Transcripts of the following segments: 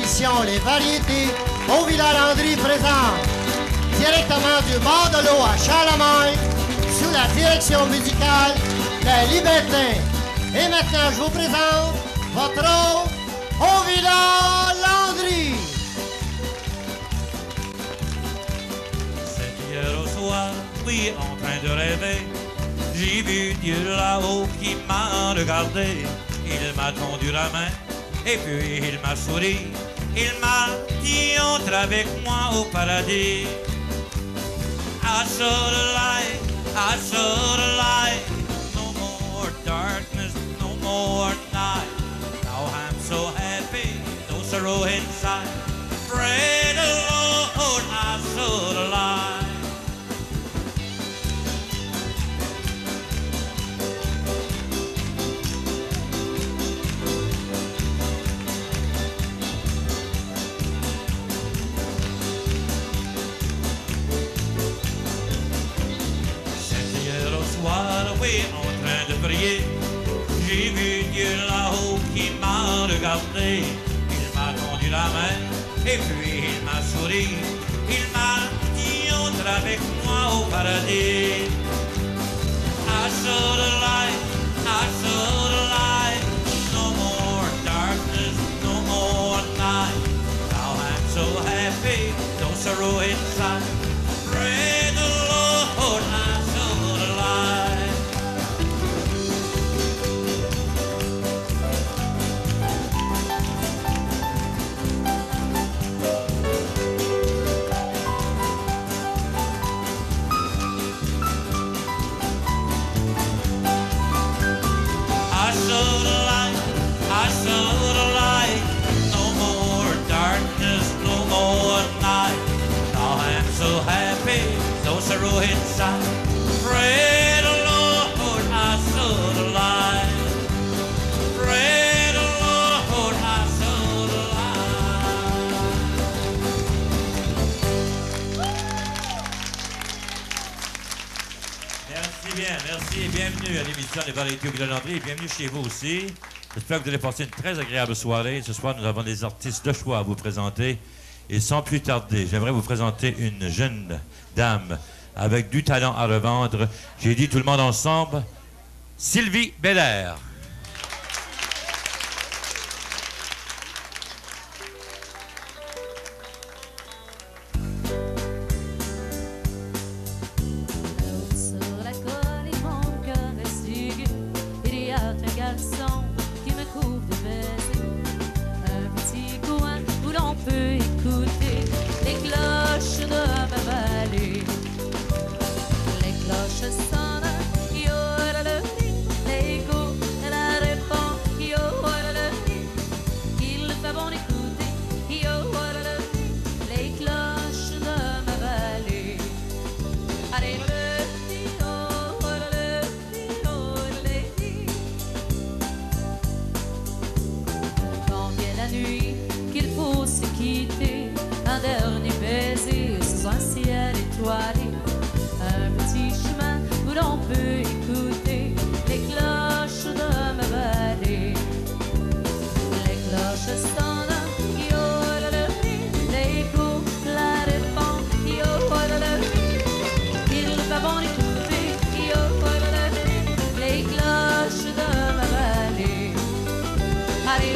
l'émission Les Variétés au Villa Landry présente directement du bord de l'eau à Charlemagne sous la direction musicale des Libertins. Et maintenant, je vous présente votre hôte au Villa Landry. C'est hier au soir, oui, en train de rêver, j'ai vu Dieu là-haut qui m'a regardé. Il m'a tendu la main et puis il m'a souri. Il m'a dit entre avec moi au paradis. I saw the light, I saw the light. No more darkness, no more night. Now I'm so happy, no sorrow inside. Pray the Lord, I saw the light. Oui, en train de prier, j'ai vu Dieu là-haut qui m'a regardé. Il m'a tendu la main et puis il m'a souri. Il m'a dit entre avec moi au paradis. I saw the light, I saw the light. No more darkness, no more night. Now I'm so happy, no sorrow inside. Pray the Lord, I saw the light. I saw the light, no more darkness, no more night. Now I'm so happy, no sorrow inside. Pray the Lord, I saw the light. Pray the Lord, I saw the light. Merci bien, merci et bienvenue à l'émission des Variétés au Villa Landry et bienvenue chez vous aussi. J'espère que vous allez passer une très agréable soirée. Ce soir, nous avons des artistes de choix à vous présenter. Et sans plus tarder, j'aimerais vous présenter une jeune dame avec du talent à revendre. J'ai dit tout le monde ensemble, Sylvie Belair. Sur la colline, mon cœur est aigu. Il y a un garçon qui me couvre de baisers. Un petit coin où l'on peut écouter les cloches de ma vallée. Les cloches sonnent, yo-la-la-li. L'écho, elle répond, yo-la-la-li. Il fait bon écouter, yo-la-la-li. Les cloches de ma vallée. Allez, la nuit qu'il faut se quitter, un dernier baiser sous un ciel étoilé, un petit chemin où l'on peut écouter les cloches de ma vallée. Les cloches sonnent, yo-la-la-li, l'écho la répond, yo-la-la-li. Il va bon écouter, yo-la-la-li, les cloches de ma vallée. Allez,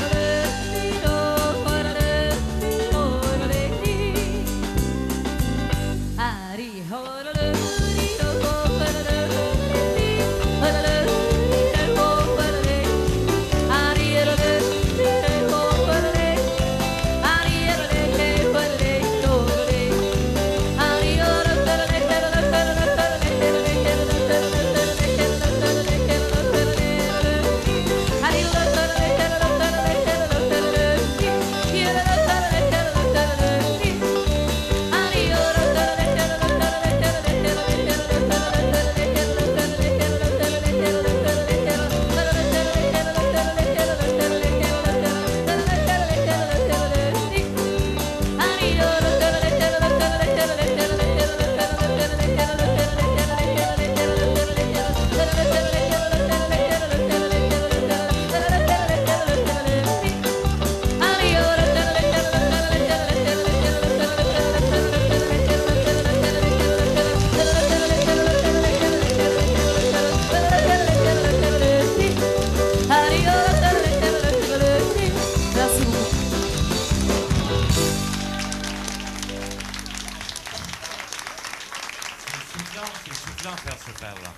Perla.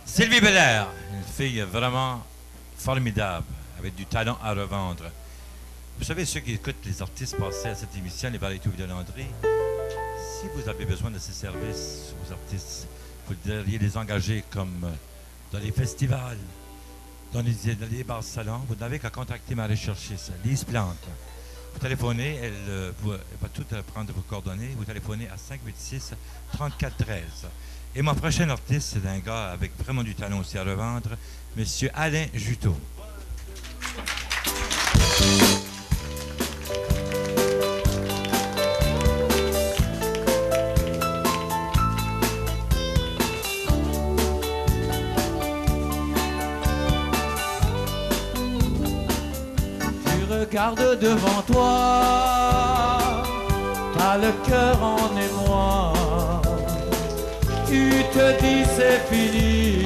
Sylvie Belair, une fille vraiment formidable, avec du talent à revendre. Vous savez, ceux qui écoutent les artistes passer à cette émission, les variétés de Landry, si vous avez besoin de ces services aux artistes, vous devriez les engager comme dans les festivals, dans les bars salons. Vous n'avez qu'à contacter ma recherchiste, Lise Plante. Vous téléphonez, elle va tout prendre vos coordonnées. Vous téléphonez à 586-3413. Et mon prochain artiste, c'est un gars avec vraiment du talent aussi à revendre, M. Alain Juteau. Regarde devant toi, t'as le cœur en émoi. Tu te dis c'est fini,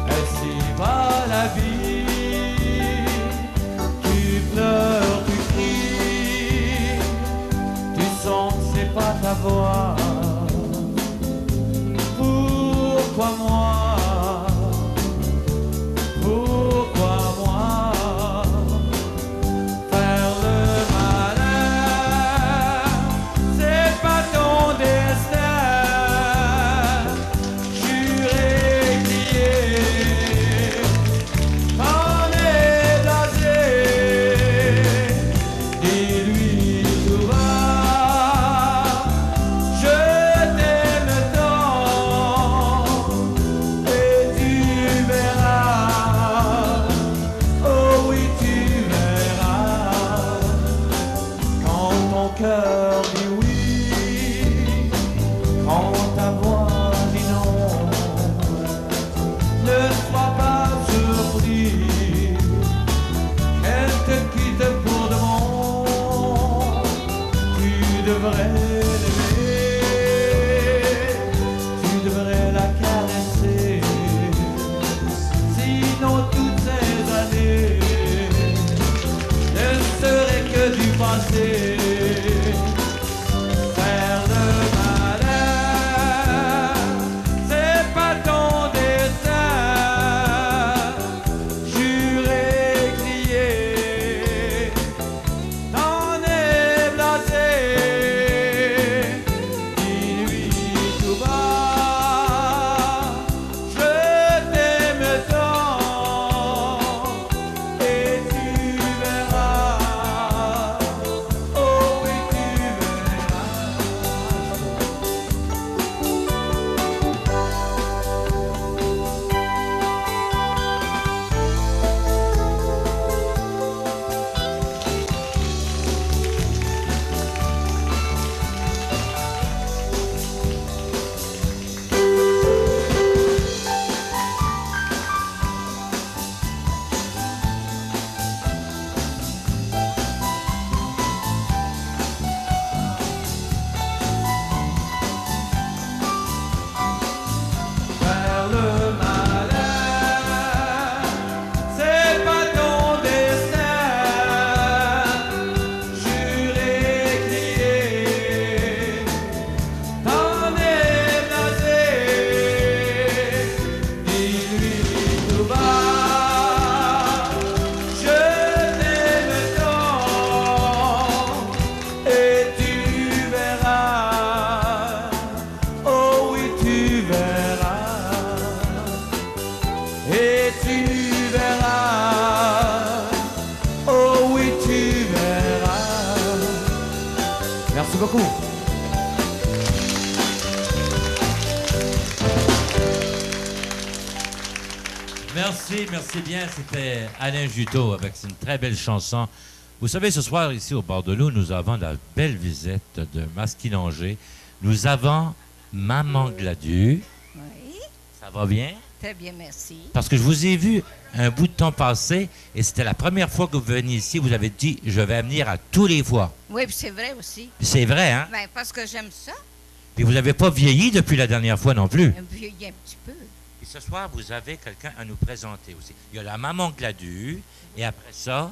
ainsi va la vie. Tu pleures, tu cries, tu sens que c'est pas ta voix. Pourquoi moi? Merci bien. C'était Alain Juteau avec une très belle chanson. Vous savez, ce soir, ici au bord de l'eau, nous avons la belle visite de Masquinongé. Nous avons Maman Gladu. Oui, Ça va bien? très bien, merci. Parce que je vous ai vu un bout de temps passé et c'était la première fois que vous veniez ici. Vous avez dit, je vais venir à tous les fois. Oui, puis c'est vrai aussi. Puis c'est vrai, hein? Ben, parce que j'aime ça. Puis vous n'avez pas vieilli depuis la dernière fois non plus. Un vieilli un petit peu. Et ce soir, vous avez quelqu'un à nous présenter aussi. Il y a la Maman Gladu et après ça,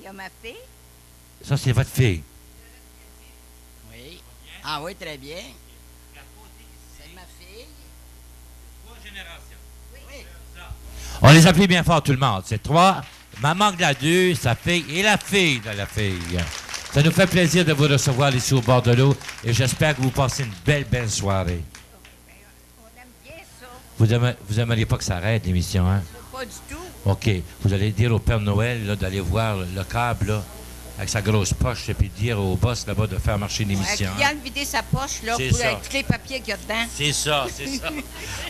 Il y a ma fille. ça c'est votre fille. Oui. Ah oui, très bien. C'est ma fille. 3 générations. Oui. On les appelle bien fort, tout le monde. C'est 3. Maman Gladue, sa fille et la fille de la fille. Ça nous fait plaisir de vous recevoir ici au bord de l'eau et j'espère que vous passez une belle soirée. On aime bien ça. Vous aimeriez pas que ça arrête, l'émission, hein? Pas du tout. OK. Vous allez dire au Père Noël là, d'aller voir le câble là, avec sa grosse poche et puis dire au boss là-bas de faire marcher l'émission. Un client de vider sa poche là, C'est pour ça. avec tous les papiers qu'il y a dedans. C'est ça.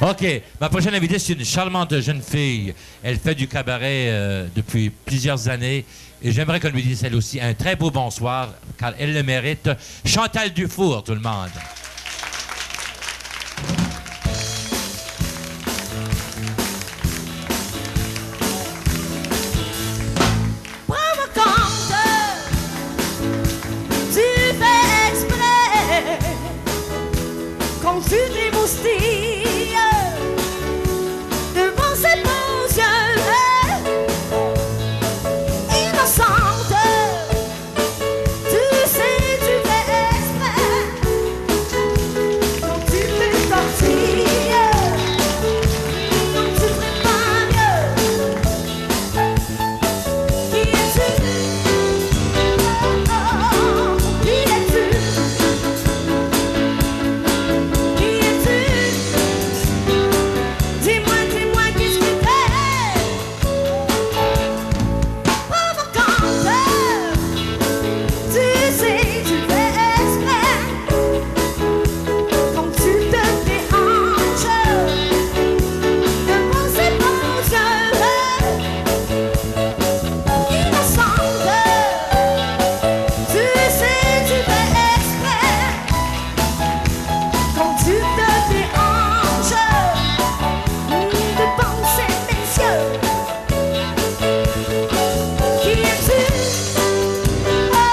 OK. Ma prochaine invitée, c'est une charmante jeune fille. Elle fait du cabaret depuis plusieurs années. Et j'aimerais qu'on lui dise, elle aussi, un très beau bonsoir, car elle le mérite. Chantal Dufour, tout le monde. Prends-moi compte, tu fais exprès, quand tu t'émoustilles devant ces beaux yeux innocentes. Tu sais, tu fais exprès, quand tu te tortilles, quand tu ferais pas mieux. Qui es-tu? Oh, qui es-tu? Qui es-tu? Dis-moi, dis-moi, qu'est-ce que t'es? Provocateur, tu sais, tu fais exprès, quand tu te déhanches devant ces beaux yeux innocente. Tu sais, tu fais exprès, quand tu te déhanches devant ces messieurs. Qui es-tu? Oh,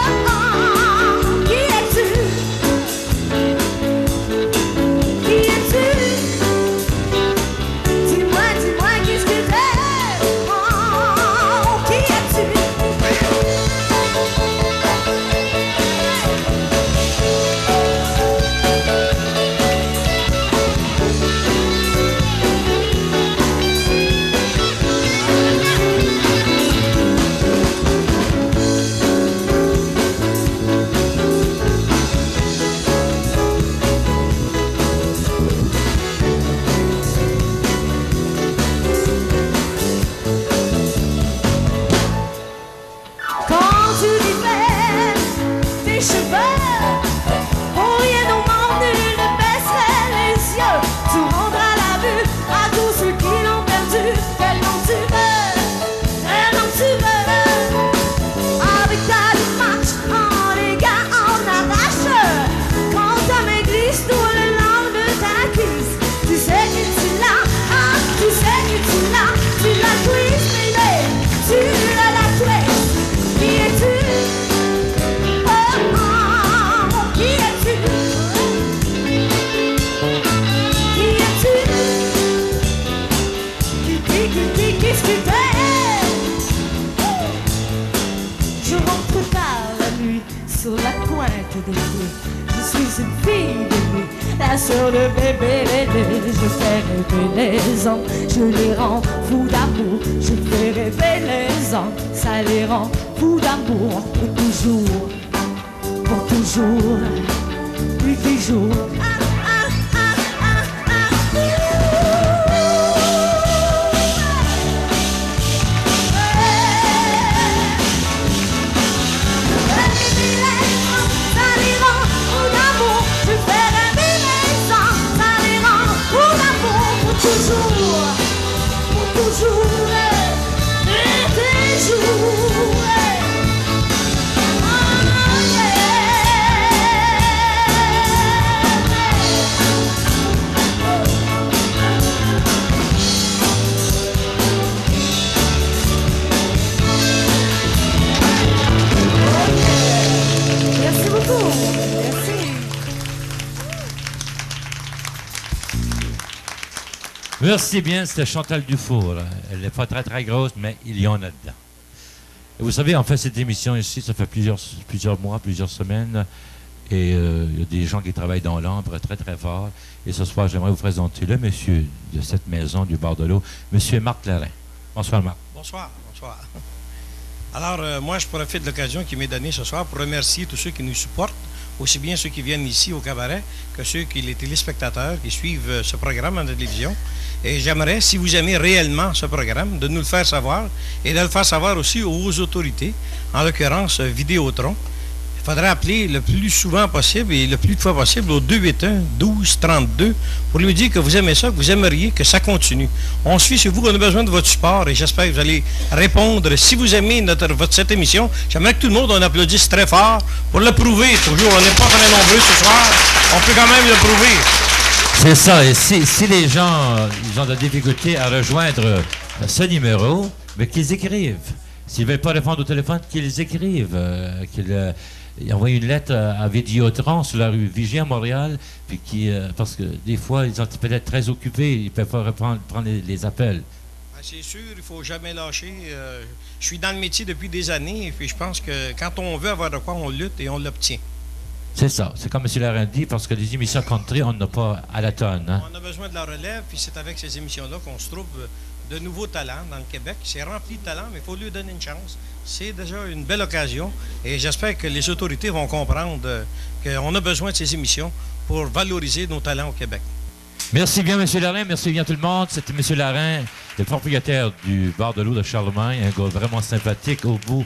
qui es-tu? Qui es-tu? Dis-moi, dis-moi, qu'est-ce que t'es? Oh, qui es-tu? Quand tu défais tes cheveux, pour rien au monde ne baisserait les yeux. Tu rendras la vue à tous ceux qui l'ont perdu. Quel nom tu veux? Quel nom tu veux? Avec ta démarche, en dégâts, en arrache. Quand ta main glisse tout le long de ta cuisse, tu sais que tu l'as, ah, tu sais que tu l'as. Tu la twists, baby, tu la twists. Qui es-tu? Oh, oh, qui es-tu? Qui es-tu? Qu'est-ce que t'es? Je rentre tard la nuit sur la pointe des pieds. Je suis une fille de nuit, la sœur de bébé Lédé. Je fais rêver les hommes, je les rends fous d'amour. Je fais rêver les hommes, ça les rend fous d'amour. Pour toujours, pour toujours, plus toujours. Merci beaucoup. Merci. Merci bien, c'était Chantal Dufour. Elle n'est pas très grosse, mais il y en a dedans. Et vous savez, on fait cette émission ici, ça fait plusieurs mois, plusieurs semaines. Et il y a des gens qui travaillent dans l'ombre très, très fort. Et ce soir, j'aimerais vous présenter le monsieur de cette maison du bord de l'eau, monsieur Marc Larin. Bonsoir, Marc. Bonsoir, bonsoir. Alors, moi, je profite de l'occasion qui m'est donnée ce soir pour remercier tous ceux qui nous supportent, aussi bien ceux qui viennent ici au cabaret que ceux qui, les téléspectateurs qui suivent ce programme en télévision. Et j'aimerais, si vous aimez réellement ce programme, de nous le faire savoir et de le faire savoir aussi aux autorités, en l'occurrence Vidéotron. Il faudrait appeler le plus souvent possible et le plus de fois possible au 281-12-32 pour lui dire que vous aimez ça, que vous aimeriez que ça continue. On se fie sur vous, on a besoin de votre support et j'espère que vous allez répondre. Si vous aimez cette émission, j'aimerais que tout le monde en applaudisse très fort pour le prouver. Toujours, on n'est pas très nombreux ce soir, on peut quand même le prouver. C'est ça. Et si les gens ils ont de la difficulté à rejoindre ce numéro, mais qu'ils écrivent. S'ils ne veulent pas répondre au téléphone, qu'ils écrivent, ils envoient une lettre à Vidéotron sur la rue Vigier à Montréal, puis parce que des fois, ils sont peut-être très occupés, ils ne peuvent pas prendre les appels. C'est sûr, il ne faut jamais lâcher. Je suis dans le métier depuis des années, et puis je pense que quand on veut avoir de quoi, on lutte et on l'obtient. C'est ça. C'est comme M. Larin dit, parce que les émissions country, on n'a pas à la tonne. Hein? On a besoin de la relève, puis c'est avec ces émissions-là qu'on se trouve de nouveaux talents dans le Québec. C'est rempli de talents, mais il faut lui donner une chance. C'est déjà une belle occasion et j'espère que les autorités vont comprendre qu'on a besoin de ces émissions pour valoriser nos talents au Québec. Merci bien, M. Larin. Merci bien tout le monde. C'était M. Larin, le propriétaire du bar de l'eau de Charlemagne, un gars vraiment sympathique au bout.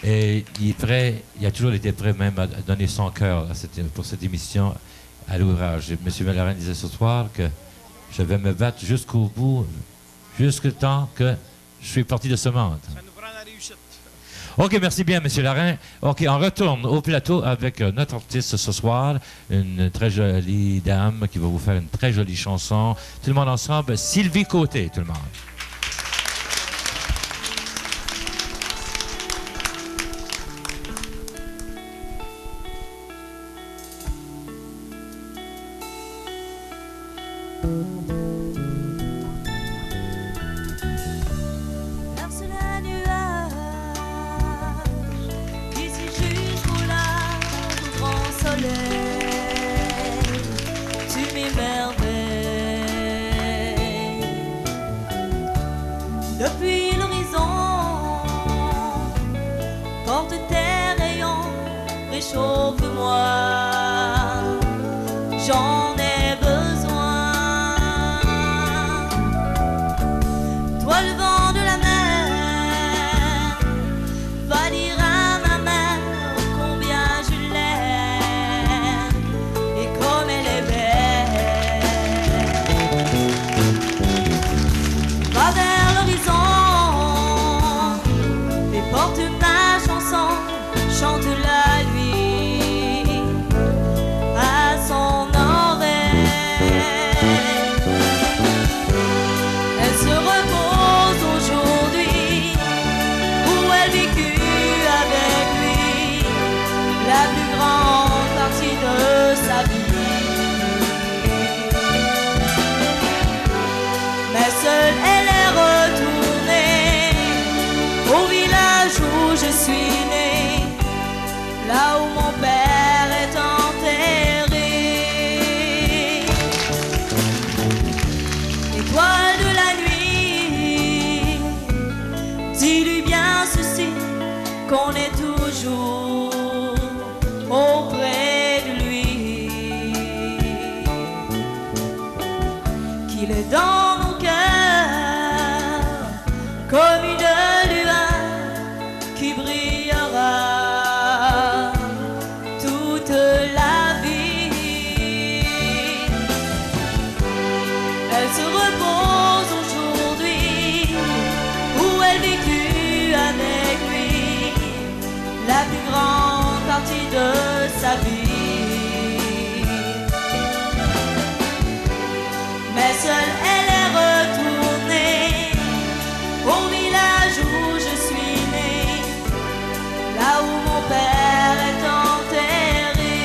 Et il est prêt, il a toujours été prêt même à donner son cœur pour cette émission à l'ouvrage. M. Larin disait ce soir que je vais me battre jusqu'au bout, jusqu'au temps que je suis parti de ce monde. Ça nous prend la réussite. OK, merci bien, M. Larin. OK, on retourne au plateau avec notre artiste ce soir, une très jolie dame qui va vous faire une très jolie chanson. Tout le monde ensemble, Sylvie Côté, tout le monde. Verse la nuage qui s'y jusqu'au large au grand soleil. Tu m'émerveilles. Depuis l'horizon, porte tes rayons, réchauffe-moi. J'en ai besoin. Toi le vent de la mer, va dire à ma mère combien je l'aime et comme elle est belle. Va vers l'horizon et porte ma chanson, chante-la lui à son oreille. Elle se repose aujourd'hui où elle vécut avec lui la plus grande partie de sa vie. Mais seule elle est retournée au village où je suis née, là où mon père est enterré. Étoile de la nuit, dis-lui bien ceci, qu'on est toujours auprès de lui, qu'il est dans mon cœur comme une lueur qui brillera toute la vie. Elle se repose aujourd'hui où elle vécut avec lui la plus grande partie de sa vie. Mais seule elle est retournée au village où je suis née, là où mon père est enterré.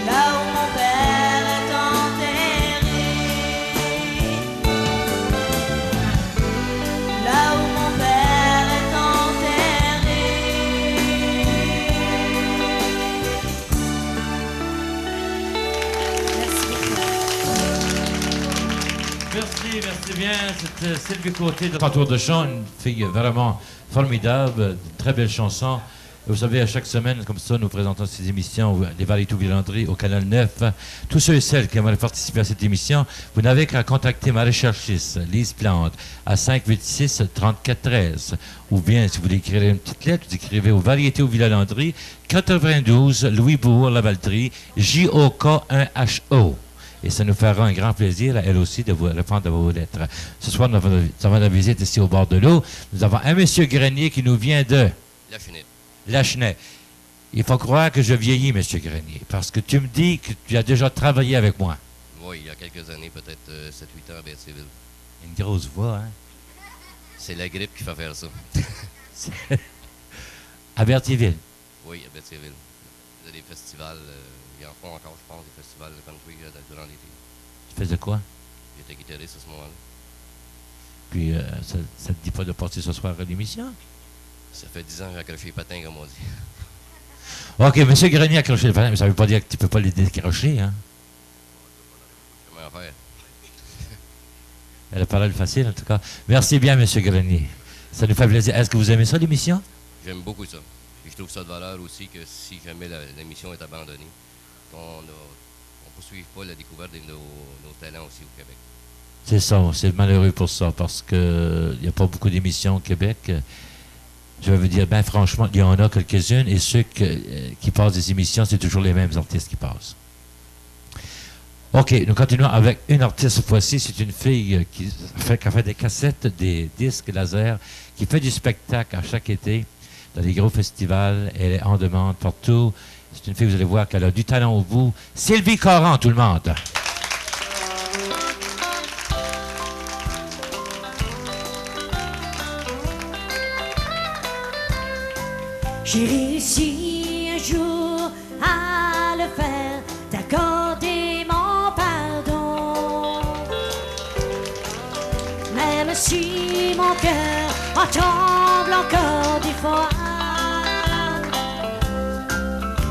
Là où mon père est enterré. Là où mon père est enterré. c'était Sylvie Côté de Retour de Chant, une fille vraiment formidable, très belle chanson. Vous savez, à chaque semaine, comme ça, nous présentons ces émissions, les Vallée-Villandry, au Canal 9. Tous ceux et celles qui aimeraient participer à cette émission, vous n'avez qu'à contacter ma recherchiste, Lise Plante, à 586-3413. Ou bien, si vous voulez écrire une petite lettre, vous écrivez aux Variétés au Villandry, 92, Louisbourg, Lavaltrie, JOK1HO. Et ça nous fera un grand plaisir, à elle aussi, de vous répondre à vos lettres. Ce soir, nous avons la visite ici au bord de l'eau. Nous avons un monsieur Grenier qui nous vient de Lachenay. Il faut croire que je vieillis, monsieur Grenier, parce que tu me dis que tu as déjà travaillé avec moi. Oui, il y a quelques années, peut-être 7-8 ans à Berthierville. Une grosse voix, hein? C'est la grippe qui fait faire ça. À Berthierville? Oui, à Berthierville. Il y a des festivals, ils en font encore, je pense, des festivals de country durant l'été. Tu faisais quoi? J'étais guitariste à ce moment-là. Puis, ça ne te dit pas de passer ce soir à l'émission? Ça fait 10 ans que j'ai accroché les patins, comme on dit. OK, M. Grenier a accroché les patins, mais ça ne veut pas dire que tu ne peux pas les décrocher, hein? Comment faire? Elle a parlé facile, en tout cas. Merci bien, M. Grenier. Ça nous fait plaisir. Est-ce que vous aimez ça, l'émission? J'aime beaucoup ça. Et je trouve ça de valeur aussi que si jamais l'émission est abandonnée, qu'on ne poursuive pas la découverte de nos talents aussi au Québec. C'est ça, c'est malheureux pour ça, parce qu'il n'y a pas beaucoup d'émissions au Québec. Je vais vous dire, bien franchement, il y en a quelques-unes, et ceux qui passent des émissions, c'est toujours les mêmes artistes qui passent. OK, nous continuons avec une artiste cette fois-ci. C'est une fille qui a fait des cassettes, des disques laser, qui fait du spectacle à chaque été, dans les gros festivals. Elle est en demande partout. C'est une fille, vous allez voir, qu'elle a du talent au bout. Sylvie Coran, tout le monde. J'ai réussi un jour à le faire, d'accorder mon pardon. Même si mon cœur en tremble encore des fois,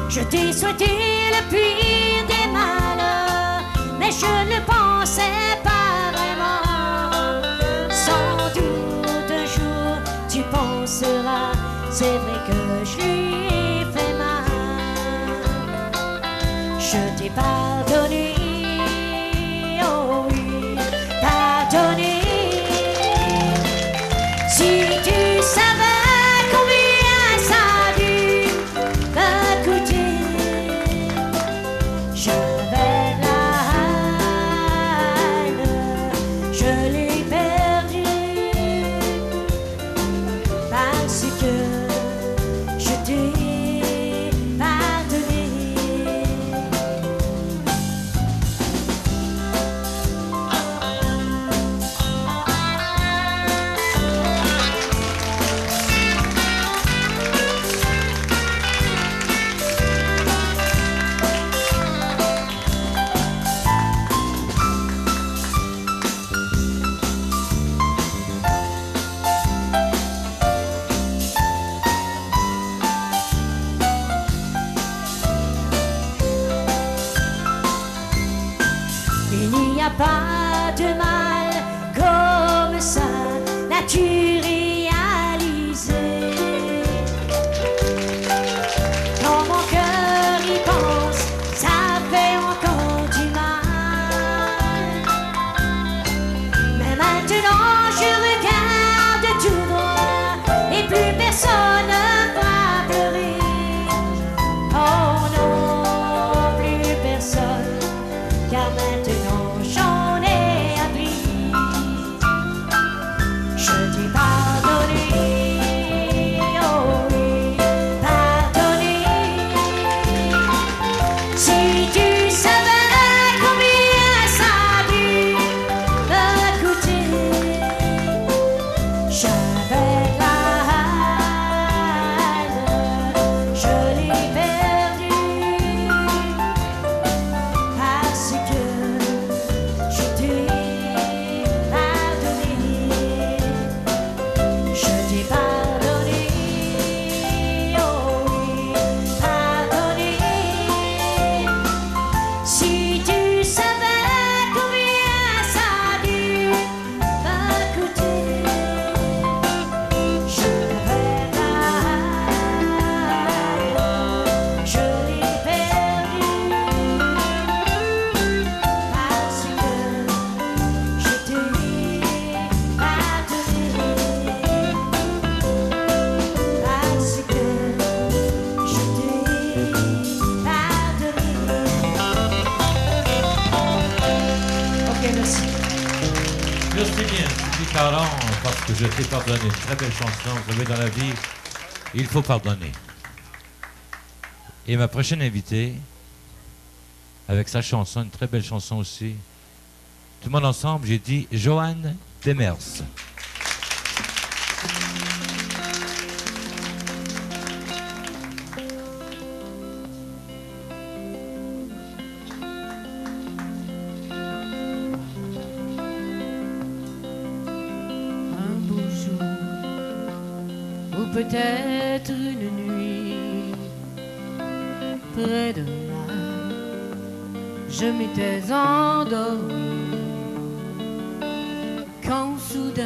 je t'ai souhaité le pire des malheurs, mais je ne pensais pas vraiment. Sans doute un jour tu penseras, c'est vrai que je lui ai fait mal. Je t'ai pardonné, oh oui, pardonné. Si tu savais combien ça a dû me coûter, j'avais la haine, je l'ai perdu parce que je t'ai pardonné. Il n'y a pas de mal comme ça, naturalisé. Quand mon cœur y pense, ça fait encore du mal. Mais maintenant je regarde tout droit et plus personne ne va pleurer. Oh non, plus personne, car maintenant j'en ai appris. Je t'ai pas que je t'ai pardonné. Une très belle chanson. Vous savez, dans la vie, il faut pardonner. Et ma prochaine invitée, avec sa chanson, une très belle chanson aussi. Tout le monde ensemble, j'ai dit Joanne Demers. Peut-être une nuit, près de là, je m'étais endormie, quand soudain,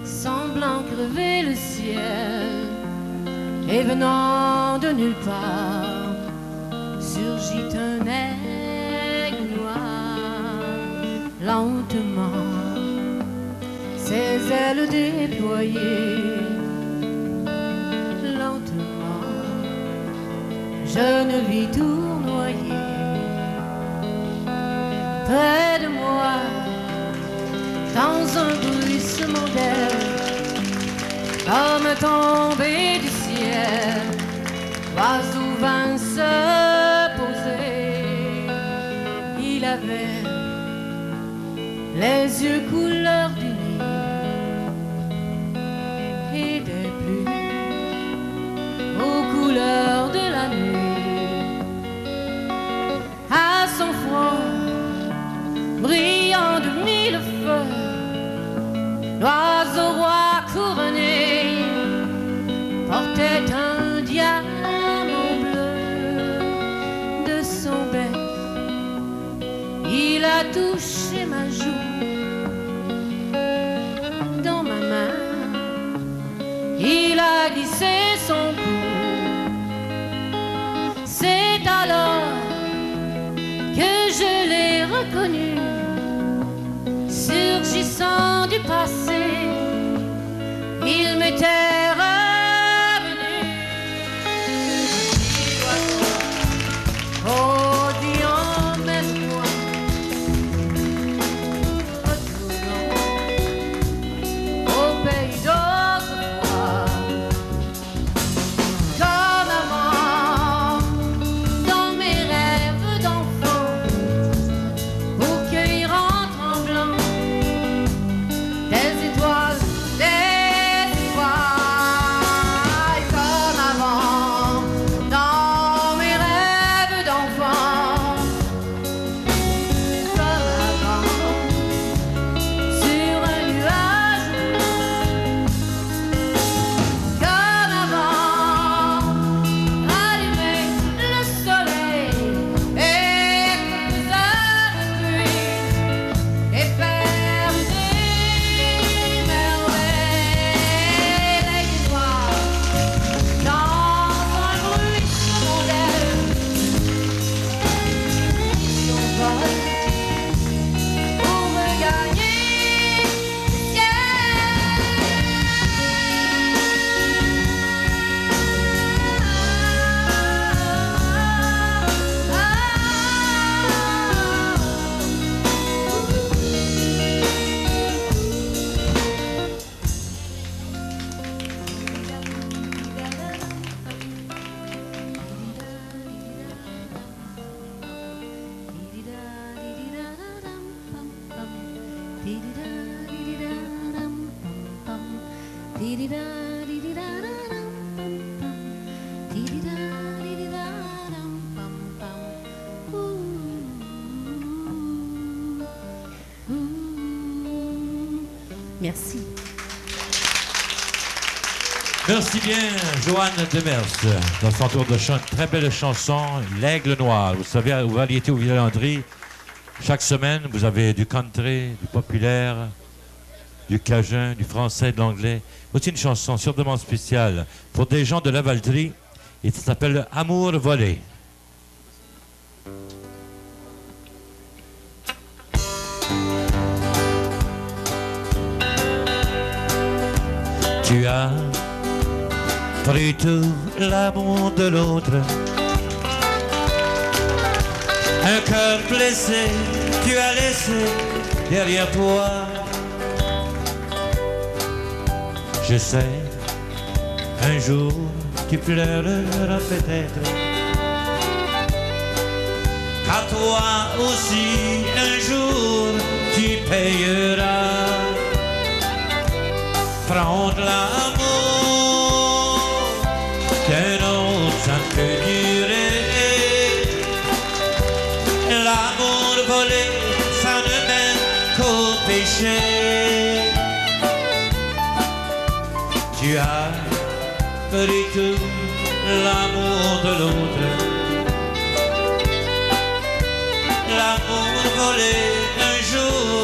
semblant crever le ciel, et venant de nulle part, surgit un aigle noir, lentement, ses ailes déployées. Je ne vis tournoyer près de moi, dans un bruissement d'air, comme tombé du ciel, l'oiseau vint se poser. Il avait les yeux couleur du Nil et des plumes aux couleurs de la nuit. À son front, brillant de mille feux, l'oiseau roi couronné portait un diamant bleu. De son bec, il a touché ma joue. Dans ma main, il a glissé son cou. C'est alors que je l'ai reconnu, surgissant du passé, il m'était revenu. Oh, dis emmène-moi, retournons au pays d'autrefois, comme avant, dans mes rêves d'enfant, pour cueillir en tremblant des étoiles, comme avant, dans mes rêves d'enfant, comme avant, sur un nuage, comme avant, allumer le soleil et couper de pluie et faire des merveilles. Les noirs dans un bruissement d'air, son vol pour regagner le ciel. Merci. Merci bien, Joanne Demers, dans son tour de chant. Une très belle chanson, L'Aigle Noir. Vous savez, aux Variétés aux Villandry, chaque semaine, vous avez du country, du populaire, du cajun, du français, de l'anglais. Voici une chanson sur demande spéciale pour des gens de la Valtrie, et ça s'appelle Amour volé. Tu as pris tout l'amour de l'autre, un cœur blessé, tu as laissé derrière toi. Je sais, un jour tu pleureras peut-être. Car toi aussi un jour tu payeras. Prendre l'amour qu'un autre ça peut durer. L'amour volé, ça ne mène qu'au péché. Tu as pris tout l'amour de l'autre. L'amour volé un jour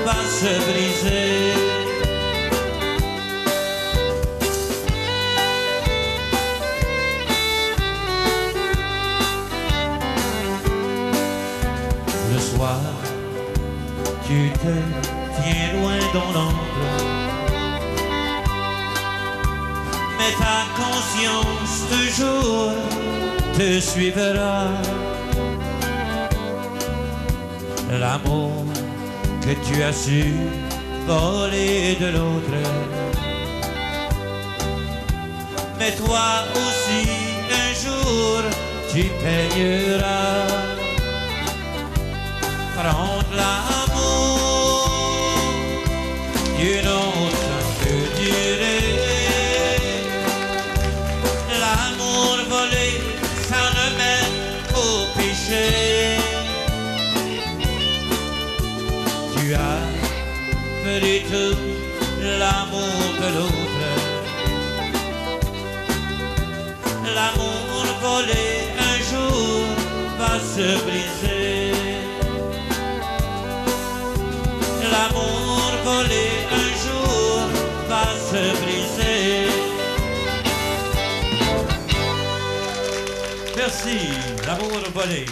va se briser. Le soir, tu te tiens loin dans l'ombre, mais ta conscience toujours te suivra. L'amour que tu as su voler de l'autre, mais toi aussi un jour tu payeras. Prendre l'amour d'une autre peut durer. L'amour volé, ça ne mène qu'au péché. Tu as pris tout l'amour de l'autre. L'amour volé un jour va se briser. L'amour volé un jour va se briser. Merci, l'amour volé.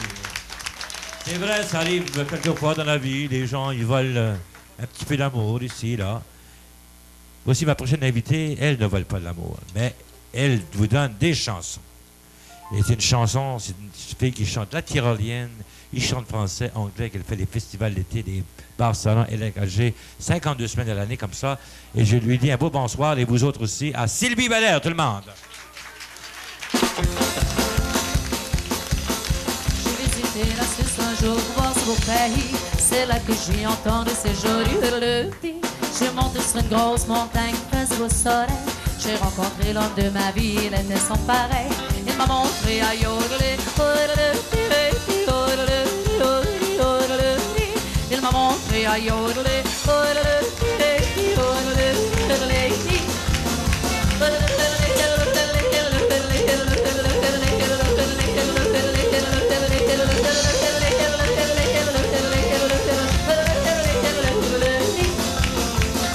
C'est vrai, ça arrive quelquefois dans la vie, les gens ils volent un petit peu d'amour ici, là. Voici ma prochaine invitée, elle ne vole pas de l'amour, mais elle vous donne des chansons. Et c'est une chanson, c'est une fille qui chante la tyrolienne, il chante français, anglais, qu'elle fait les festivals d'été, des bars salons, elle est âgée 52 semaines de l'année comme ça. Et je lui dis un beau bonsoir, et vous autres aussi, à Sylvie Valère, tout le monde. J'ai visité la Suisse un jour pour voir ce beau pays. C'est là que j'ai entendu ces jolis hurleries. J'ai monté sur une grosse montagne, faisait beau soleil. J'ai rencontré l'homme de ma vie, il était sans pareil. Il m'a montré à yodeler. Il m'a montré à yodeler.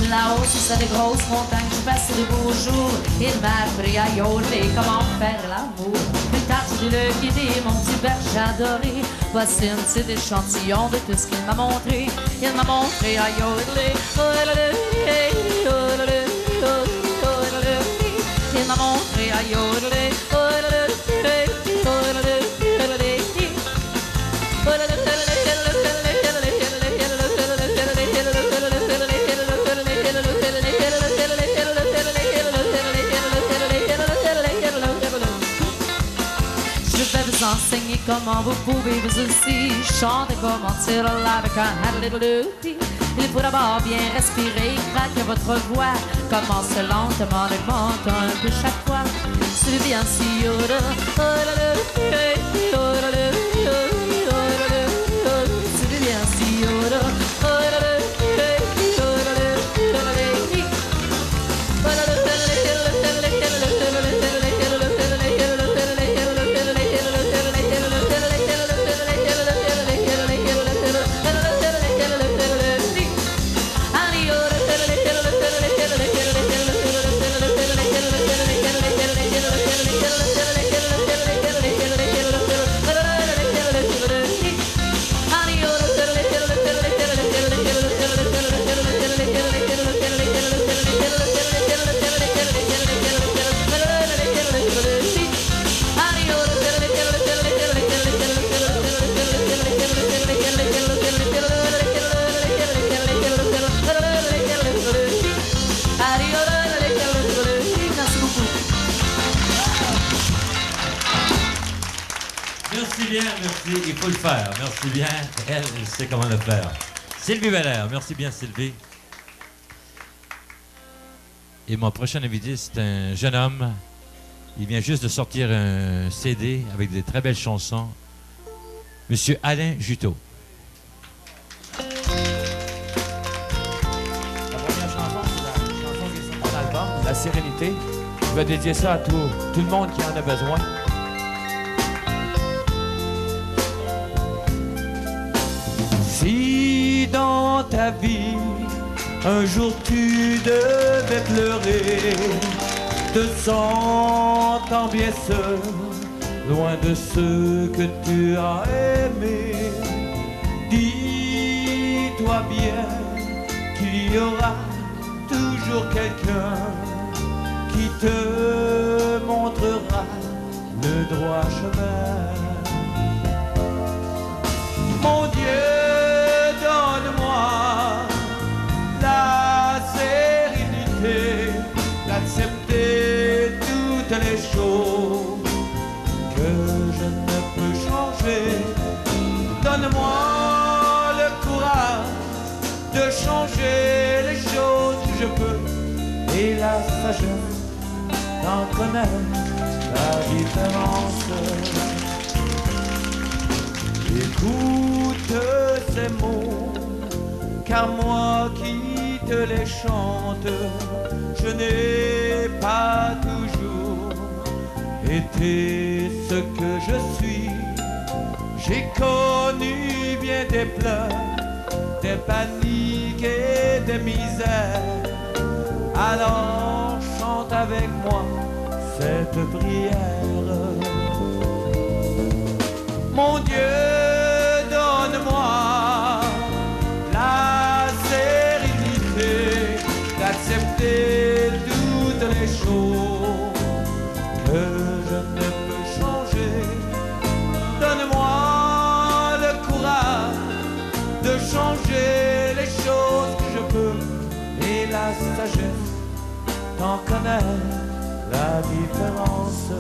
Là-haut, sur des grosses montagnes, je passais de beaux jours. Il m'a appris à yodeler, comment faire l'amour. Plus tard, j'ai dû le guider, mon petit berger adoré. Voici un petit échantillon de tout ce qu'il m'a montré. Il m'a montré à yodeler. Il m'a montré à yodeler. Enseigner comment vous pouvez vous aussi chanter comment tirer avec un little doody. Il faut d'abord bien respirer, craquer votre voix. Commencez lentement, augmentant un peu chaque fois. C'est bien si c'est bien si bien, merci. Il faut le faire. Merci bien. Elle sait comment le faire. Sylvie Valère. Merci bien, Sylvie. Et mon prochain invité, c'est un jeune homme. Il vient juste de sortir un CD avec des très belles chansons. Monsieur Alain Juteau. La première chanson, c'est la chanson qui est sur mon album, La Sérénité. Je vais dédier ça à tout le monde qui en a besoin. Si dans ta vie, un jour tu devais pleurer, te sentant bien seul, loin de ceux que tu as aimés, dis-toi bien qu'il y aura toujours quelqu'un qui te montrera le droit chemin. Mon Dieu, donne-moi la sérénité d'accepter toutes les choses que je ne peux changer. Donne-moi le courage de changer les choses que je peux et la sagesse d'en connaître la différence. Écoute ces mots, car moi qui te les chante, je n'ai pas toujours été ce que je suis. J'ai connu bien des pleurs, des paniques et des misères. Alors chante avec moi cette prière. Mon Dieu, donne-moi la sérénité d'accepter toutes les choses que je ne peux changer. Donne-moi le courage de changer les choses que je peux et la sagesse d'en connaître la différence.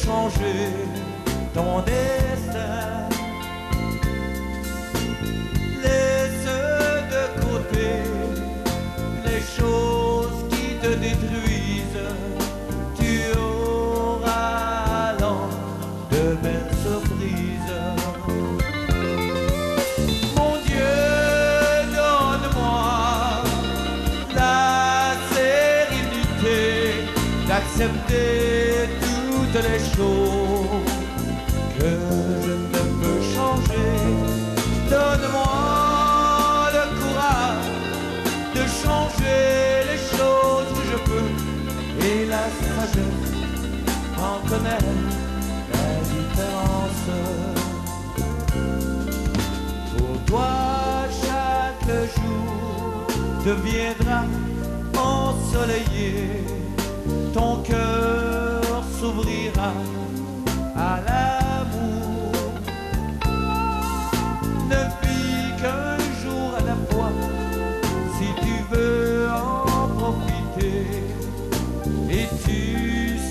Changer ton destin, laisse de côté les choses qui te détruisent. Tu auras alors de belles surprises. Mon Dieu, donne-moi la sérénité d'accepter les choses que je ne peux changer. Donne-moi le courage de changer les choses que je peux et la sagesse en connaître la différence. Pour toi chaque jour deviendra ensoleillé, ton cœur s'ouvrira à l'amour. Ne vis qu'un jour à la fois, si tu veux en profiter, et tu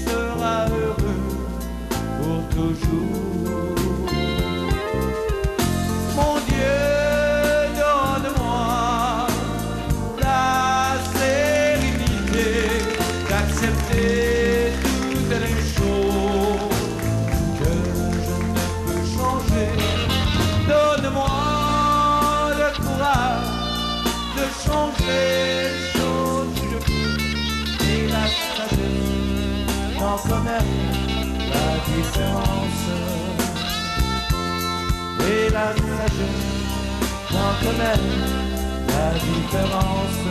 seras heureux pour toujours. Mon Dieu, donne-moi la sérénité d'accepter les choses que je ne peux changer. Donne-moi le courage de changer les choses que je peux et la sagesse d'en connaître la différence. Et la sagesse d'en connaître la différence.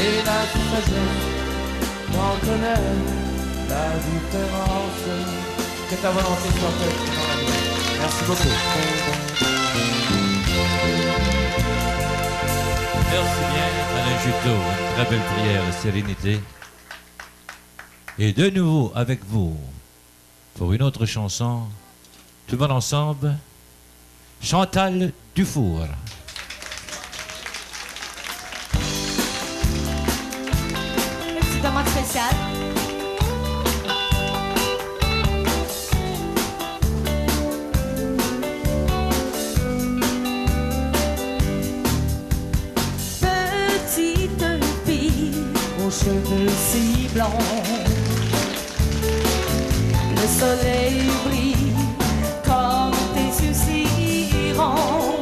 Et la sagesse n'en connaît la différence. Que ta volonté soit faite dans la vie. Merci beaucoup. Merci bien, Alain Juteau. Une très belle prière de sérénité. Et de nouveau avec vous, pour une autre chanson, tout le monde ensemble, Chantal Dufour. Une petite demande spéciale. Petite fille aux cheveux si blancs, le soleil brille comme tes yeux si ronds.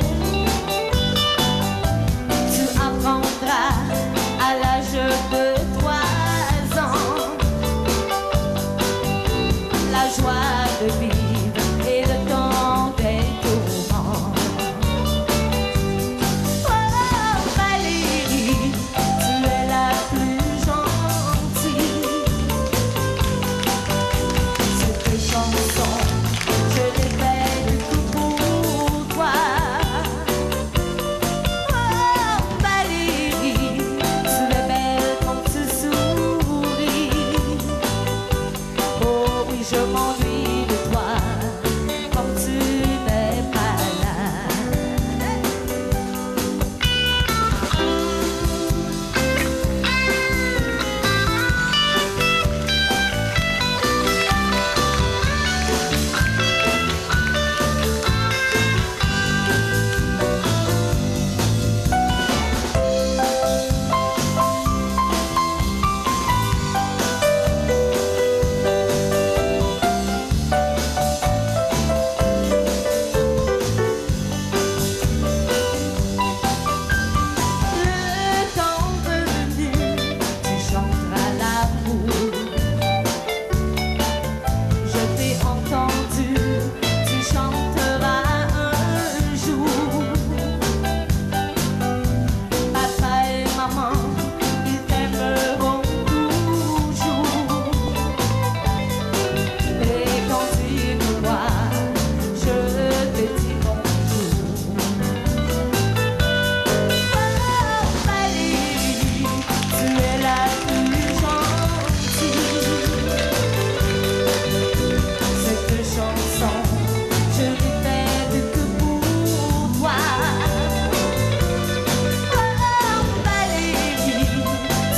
Tu apprendras à l'âge de 3 ans la joie de vivre et le temps des tourments. Oh Valérie, tu es la plus gentille. Cette chanson, je l'ai faite tout pour toi. Oh Valérie, tu es belle quand tu souris. Oh oui, je m'ennuie de toi quand tu n'es pas là. Le temps venu, tu chanteras l'amour. Je t'ai entendu, tu chanteras un jour. Papa et maman, ils t'aimeront toujours. Et quand tu me vois, je te dis bonjour. Oh Valérie, tu es la plus gentille. Cette chanson, je l'ai faite que pour toi. Oh Valérie,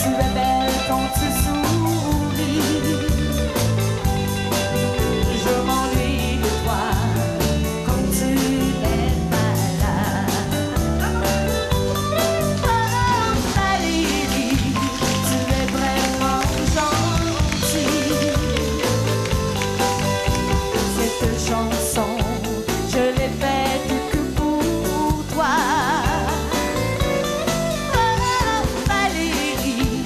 tu es belle quand tu souris. Je m'ennuie de toi quand tu n'es pas là. Oh Valérie, tu es vraiment gentille. Cette chanson, je l'ai faite que pour toi. Oh Valérie,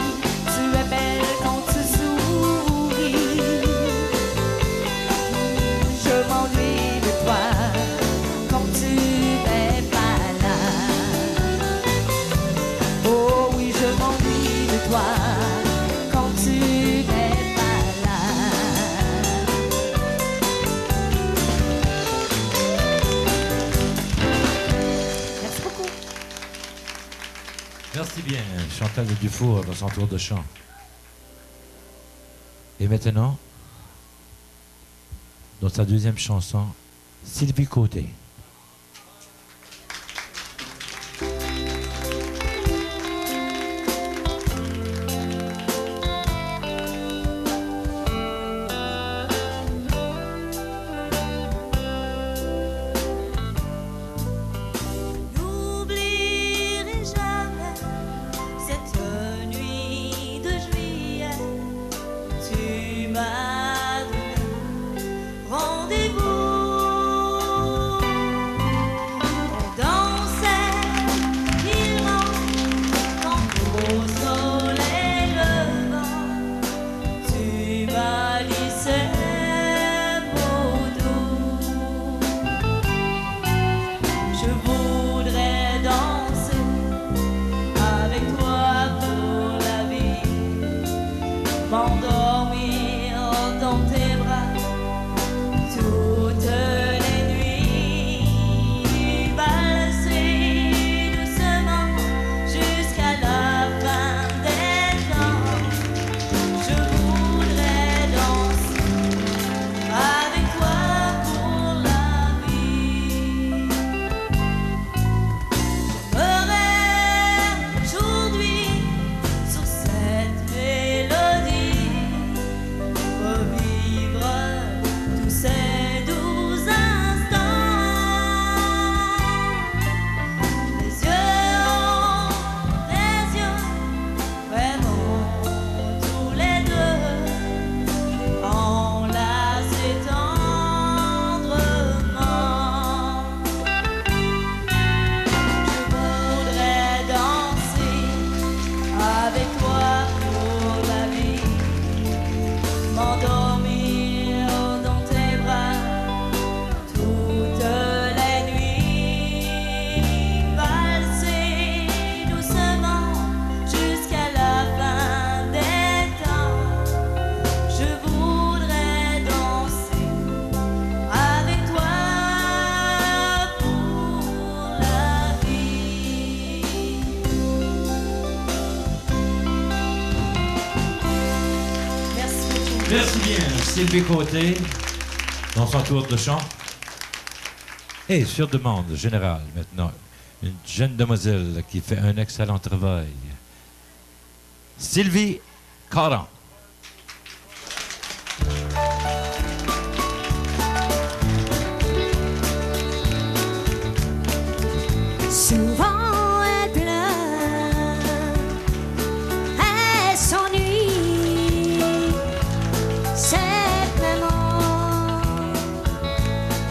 tu es belle quand tu souris. Je m'ennuie de toi quand tu n'es pas là. Oh oui, je m'ennuie de toi quand tu n'es pas là. Merci beaucoup. Merci bien, Chantal Dufour dans son tour de chant. Et maintenant, dans sa deuxième chanson, Sylvie Côté. N'oublierai jamais cette nuit de juillet. Tu m'as donné rendez-vous Merci bien, Sylvie Côté, dans son tour de chant. Et sur demande générale, maintenant, une jeune demoiselle qui fait un excellent travail. Sylvie Caron. Souvent elle pleure, elle s'ennuie, cette maman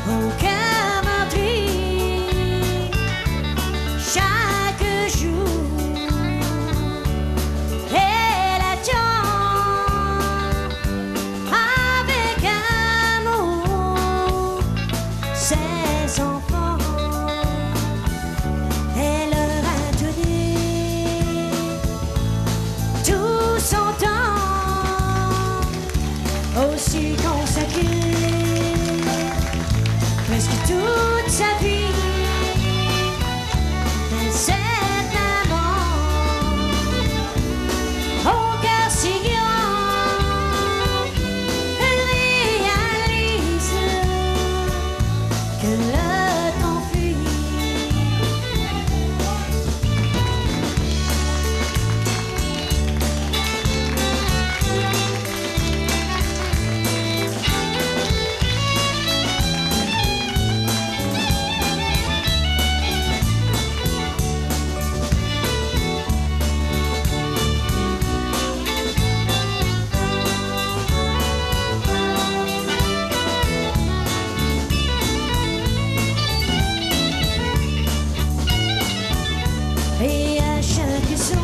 au cœur meurtri. Chaque jour elle attend avec amour ses enfants. Elle leur a donné tout son temps, aussi consacré, presque toute sa vie. Mais cette maman, au cœur si grand, elle réalise que le temps fuit. Et à chaque soir,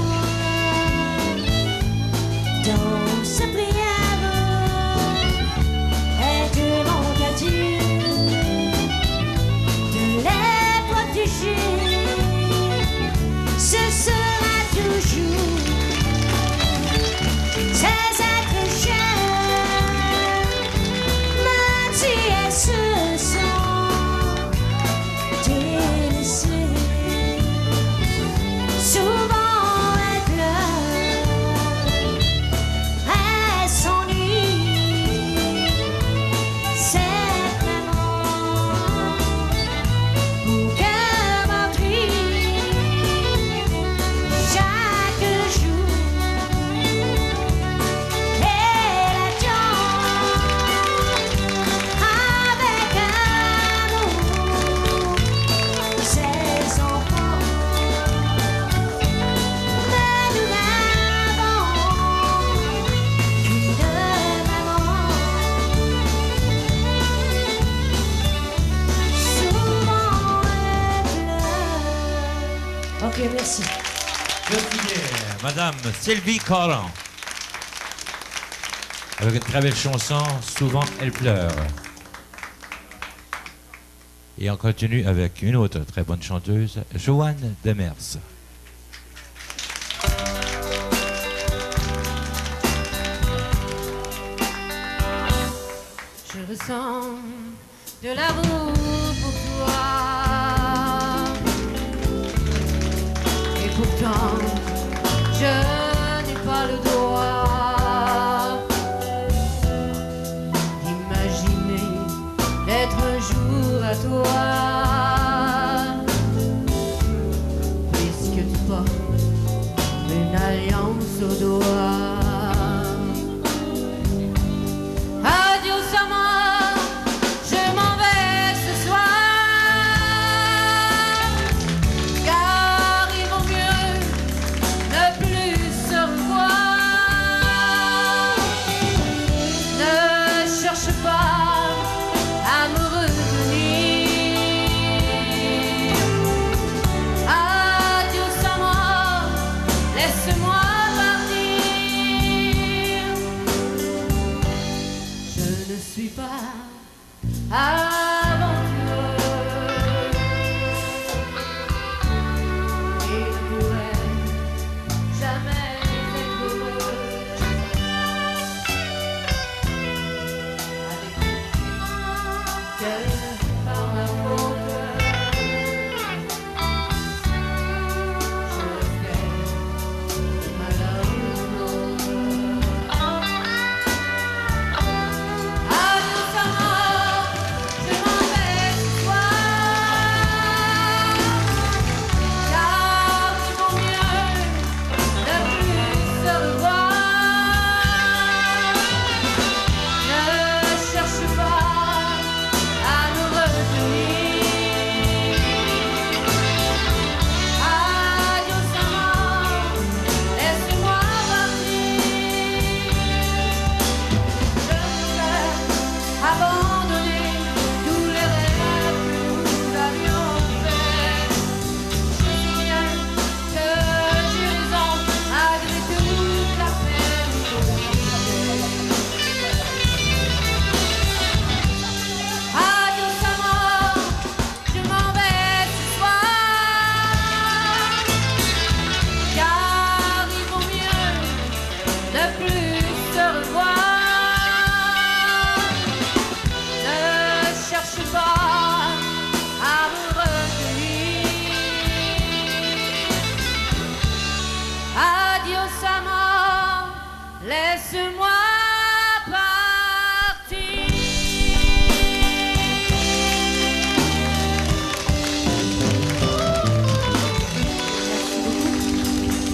dans sa prière, elle demande à Dieu de les protéger. Ce sera toujours ces êtres chers, même si elles se sentent délaissées. Souvent elle pleure, elle s'ennuie, cette maman au cœur meurtri. Chaque jour elle attend avec amour ses enfants. Mais nous n'avons qu'une maman. Souvent elle pleure. Ok, merci. Merci bien, Madame Sylvie Caron. Avec une très belle chanson, Souvent elle pleure. Et on continue avec une autre très bonne chanteuse, Joanne Demers. Je ressens de l'amour pour toi. Et pourtant, je n'ai pas le droit d'imaginer d'être un jour à toi. Puisque tu portes une alliance au doigt. Adieu sans moi, je m'en vais ce soir. Car il vaut mieux ne plus se revoir. Ne cherche pas à me retenir. Adieu sans moi, laisse-moi partir. Je ne suis pas aventureux et ne pourrai jamais être heureux avec que par ma faute. Je fais malheur aux autres.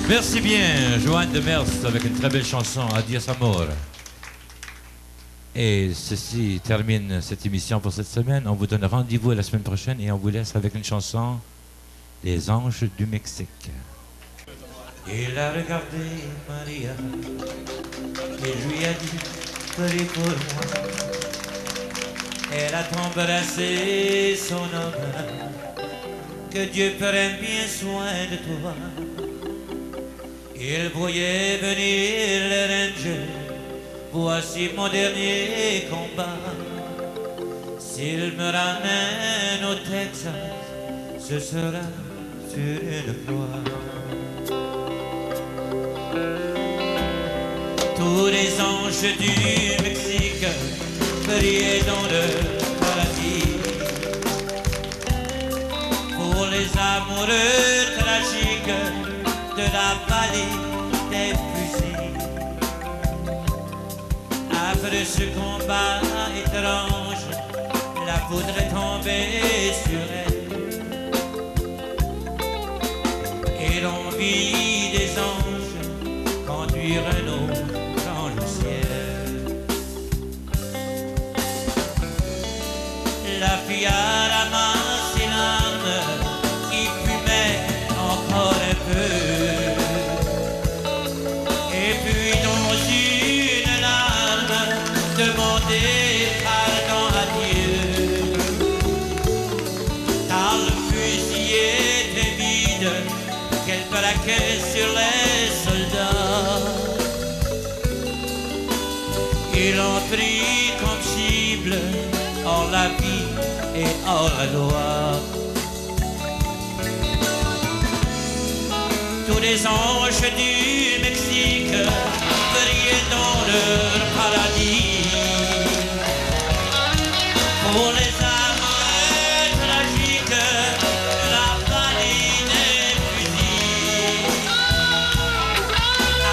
Merci bien, Joanne Demers, avec une très belle chanson, Adios Amor. Et ceci termine cette émission pour cette semaine. On vous donne rendez-vous la semaine prochaine et on vous laisse avec une chanson, Les Anges du Mexique. Il a regardé Maria et lui a dit, prie pour moi. Elle a embrassé son homme, que Dieu prenne bien soin de toi. Il voyait venir les rangers, voici mon dernier combat. S'il me ramène au Texas, ce sera sur une croix. Tous les anges du Mexique priaient dans le paradis pour les amoureux tragiques de la vallée des fusils. Après ce combat étrange, la foudre est tombée sur elle et l'on vit des anges conduire un autre dans le ciel. La fille a ramassé l'âme qui fumait encore un peu. Et puis dans une larme, demander pardon à Dieu. Car le fusil était vide, qu'elle braquait sur les soldats. Il en prit comme cible, hors la vie et hors la loi. Tous les anges du Mexique priaient dans leur paradis pour les amoureux tragiques de la vallée des fusils.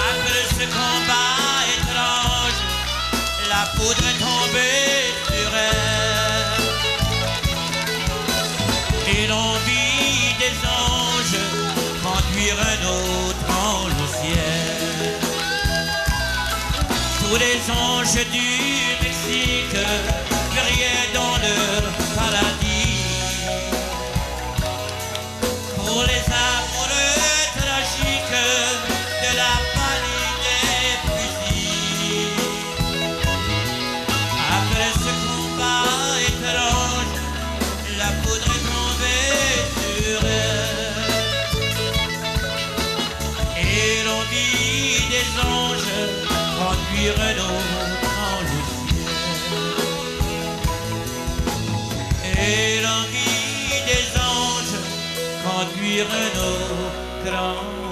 Après ce combat étrange, la poudre est tombée sur elle et l'on vit des anges conduire un autre ange au ciel. Tous les anges du Mexique priaient dans leur paradis pour les amoureux tragiques de la vallée des fusils. Après ce combat étrange, la poudre est tombée sur elle et l'on vit des anges conduire un autre ange au ciel. Et l'on vit des anges conduire un autre ange